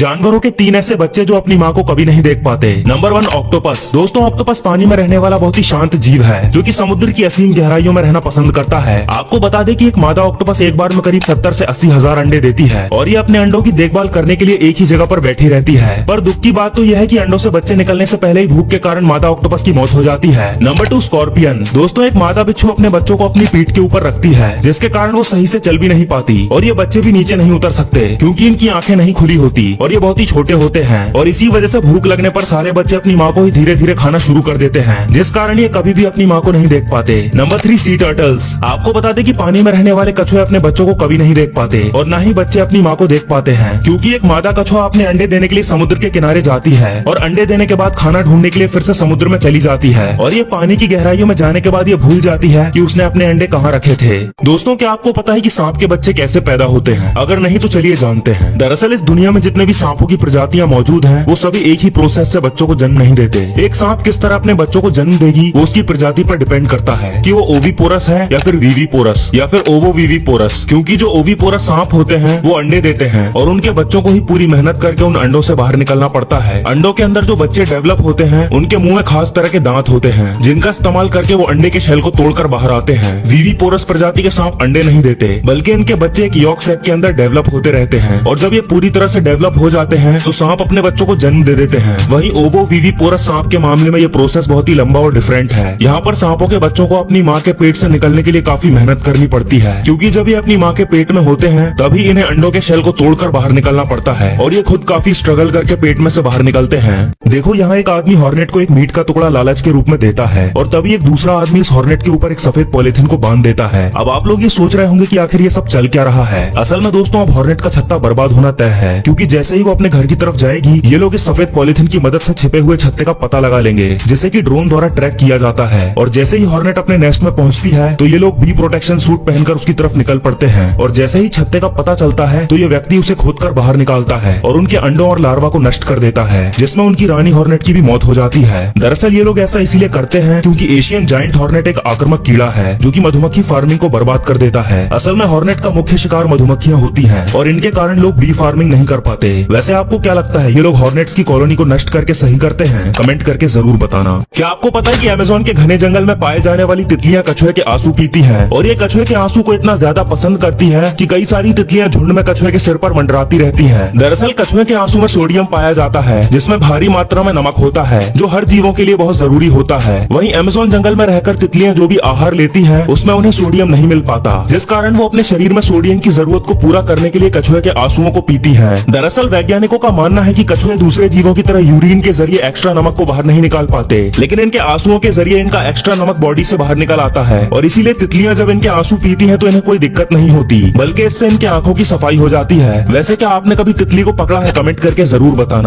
जानवरों के 3 ऐसे बच्चे जो अपनी माँ को कभी नहीं देख पाते। Number 1, octopus. दोस्तों, ऑक्टोपस पानी में रहने वाला बहुत ही शांत जीव है जो कि समुद्र की असीम गहराइयों में रहना पसंद करता है। आपको बता दें कि एक मादा ऑक्टोपस एक बार में करीब 70 से 80 हजार अंडे देती है और ये अपने अंडों की देखभाल करने के लिए एक ही जगह पर बैठी रहती है। पर दुख की बात तो यह है कि अंडों से बच्चे निकलने से पहले ही भूख के कारण मादा ऑक्टोपस की मौत हो जाती है। Number 2, scorpion. दोस्तों, एक मादा बिच्छू अपने बच्चों को अपनी पीठ के ऊपर रखती है जिसके कारण वो सही से चल भी नहीं पाती और ये बच्चे भी नीचे नहीं उतर सकते क्योंकि इनकी आंखें नहीं खुली होती और ये बहुत ही छोटे होते हैं और इसी वजह से भूख लगने पर सारे बच्चे अपनी माँ को ही धीरे धीरे खाना शुरू कर देते हैं जिस कारण ये कभी भी अपनी माँ को नहीं देख पाते। नंबर 3, सी टर्टल्स। आपको बता दें कि पानी में रहने वाले कछुए अपने बच्चों को कभी नहीं देख पाते और न ही बच्चे अपनी माँ को देख पाते हैं क्योंकि एक मादा कछुआ अपने अंडे देने के लिए समुद्र के किनारे जाती है और अंडे देने के बाद खाना ढूंढने के लिए फिर से समुद्र में चली जाती है और ये पानी की गहराइयों में जाने के बाद ये भूल जाती है कि उसने अपने अंडे कहाँ रखे थे। दोस्तों, क्या आपको पता है कि सांप के बच्चे कैसे पैदा होते हैं? अगर नहीं तो चलिए जानते हैं। दरअसल इस दुनिया में जितने भी सांपों की प्रजातियां मौजूद हैं, वो सभी एक ही प्रोसेस से बच्चों को जन्म नहीं देते। एक सांप किस तरह अपने बच्चों को जन्म देगी वो उसकी प्रजाति पर डिपेंड करता है कि वो ओविपोरस है या फिर वीवीपोरस या फिर ओवोवीवीपोरस, क्योंकि जो ओविपोरस सांप होते हैं वो अंडे देते हैं और उनके बच्चों को ही पूरी मेहनत करके उन अंडों से बाहर निकलना पड़ता है। अंडों के अंदर जो बच्चे डेवलप होते हैं उनके मुंह में खास तरह के दांत होते हैं जिनका इस्तेमाल करके वो अंडे के शेल को तोड़कर बाहर आते हैं। वीवीपोरस प्रजाति के सांप अंडे नहीं देते बल्कि इनके बच्चे एक यॉर्क सैक के अंदर डेवलप होते रहते हैं और जब ये पूरी तरह से डेवलप हो जाते हैं तो सांप अपने बच्चों को जन्म दे देते हैं। वहीं ओवोवीवीपोरस सांप के मामले में ये प्रोसेस बहुत ही लंबा और डिफरेंट है। यहाँ पर सांपों के बच्चों को अपनी माँ के पेट से निकलने के लिए काफी मेहनत करनी पड़ती है क्योंकि जब ये अपनी माँ के पेट में होते हैं तभी इन्हें अंडों के शेल को तोड़कर बाहर निकलना पड़ता है और ये खुद काफी स्ट्रगल करके पेट में से बाहर निकलते हैं। देखो, यहाँ एक आदमी हॉर्नेट को एक मीट का टुकड़ा लालच के रूप में देता है और तभी एक दूसरा आदमी इस हॉर्नेट के ऊपर एक सफेद पॉलिथीन को बांध देता है। अब आप लोग ये सोच रहे होंगे कि आखिर ये सब चल क्या रहा है। असल में दोस्तों, अब हॉर्नेट का छत्ता बर्बाद होना तय है क्योंकि जैसे ही वो अपने घर की तरफ जाएगी ये लोग इस सफेद पॉलिथीन की मदद से छिपे हुए छत्ते का पता लगा लेंगे जिसे कि ड्रोन द्वारा ट्रैक किया जाता है और जैसे ही हॉर्नेट अपने नेस्ट में पहुंचती है तो ये लोग बी प्रोटेक्शन सूट पहनकर उसकी तरफ निकल पड़ते हैं और जैसे ही छत्ते का पता चलता है तो ये व्यक्ति उसे खोदकर बाहर निकालता है और उनके अंडों और लार्वा को नष्ट कर देता है जिसमें उनकी रानी हॉर्नेट की भी मौत हो जाती है। दरअसल ये लोग ऐसा इसीलिए करते हैं क्योंकि एशियन जायंट हॉर्नेट एक आक्रामक कीड़ा है जो कि मधुमक्खी फार्मिंग को बर्बाद कर देता है। असल में हॉर्नेट का मुख्य शिकार मधुमक्खियां होती हैं और इनके कारण लोग बी फार्मिंग नहीं कर पाते। वैसे आपको क्या लगता है, ये लोग हॉर्नेट्स की कॉलोनी को नष्ट करके सही करते हैं? कमेंट करके जरूर बताना। क्या आपको पता है कि अमेज़न के घने जंगल में पाए जाने वाली तितलियां कछुए के आंसू पीती हैं और ये कछुए के आंसू को इतना ज्यादा पसंद करती है कि कई सारी तितलियां झुंड में कछुए के सिर पर मंडराती रहती हैं। दरअसल कछुए के आंसू में सोडियम पाया जाता है जिसमें भारी मात्रा में नमक होता है जो हर जीवों के लिए बहुत जरूरी होता है। वहीं अमेज़न जंगल में रहकर तितलियां जो भी आहार लेती हैं उसमें उन्हें सोडियम नहीं मिल पाता जिस कारण वो अपने शरीर में सोडियम की जरूरत को पूरा करने के लिए कछुए के आंसुओं को पीती हैं। दरअसल वैज्ञानिकों का मानना है कि कछुए दूसरे जीवों की तरह यूरिन के जरिए एक्स्ट्रा नमक को बाहर नहीं निकाल पाते लेकिन इनके आंसुओं के जरिए इनका एक्स्ट्रा नमक बॉडी से बाहर निकल आता है और इसीलिए तितलियां जब इनके आंसू पीती हैं तो इन्हें कोई दिक्कत नहीं होती बल्कि इससे इनकी आंखों की सफाई हो जाती है। वैसे क्या आपने कभी तितली को पकड़ा है? कमेंट करके जरूर बताना।